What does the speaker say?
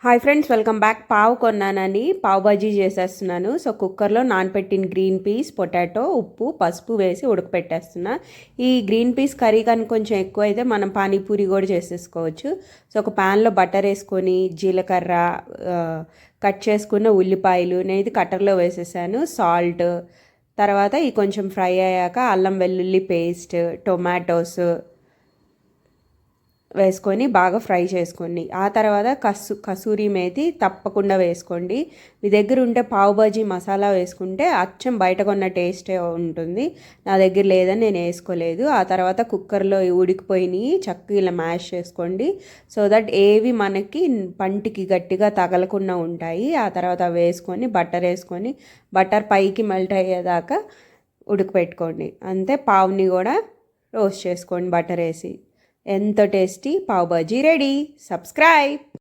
Hi friends, welcome back. పావు కొన్నానని పావు బాజీ చేసేస్తున్నాను. సో కుక్కర్లో నానపెట్టిన గ్రీన్ పీస్, పొటాటో, ఉప్పు, పసుపు వేసి ఉడకపెట్టేస్తున్నా. ఈ గ్రీన్ పీస్ కర్రీ కానీ కొంచెం ఎక్కువ అయితే మనం పానీపూరి కూడా చేసేసుకోవచ్చు. సో ఒక ప్యాన్లో బటర్ వేసుకొని జీలకర్ర, కట్ చేసుకున్న ఉల్లిపాయలు నేను ఇది కట్టర్లో వేసేసాను, సాల్ట్, తర్వాత ఈ కొంచెం ఫ్రై అయ్యాక అల్లం వెల్లుల్లి పేస్ట్, టొమాటోస్ వేసుకొని బాగా ఫ్రై చేసుకోండి. ఆ తర్వాత కసూరి మేతి తప్పకుండా వేసుకోండి. మీ దగ్గర ఉంటే పావు బాజీ మసాలా వేసుకుంటే అచ్చం బయట కొన్న టేస్టే ఉంటుంది. నా దగ్గర లేదని నేను వేసుకోలేదు. ఆ తర్వాత కుక్కర్లో ఉడికిపోయినాయి చక్కగా ఇలా మ్యాష్ చేసుకోండి. సో దట్ ఏవి మనకి పంటికి గట్టిగా తగలకుండా ఉంటాయి. ఆ తర్వాత వేసుకొని బటర్ వేసుకొని బటర్ పైకి మెల్ట్ అయ్యేదాకా ఉడకపెట్టుకోండి. అంతే, పావుని కూడా రోస్ట్ చేసుకోండి బటర్ వేసి. ఎంతో tasty pav bhaji ready. Subscribe.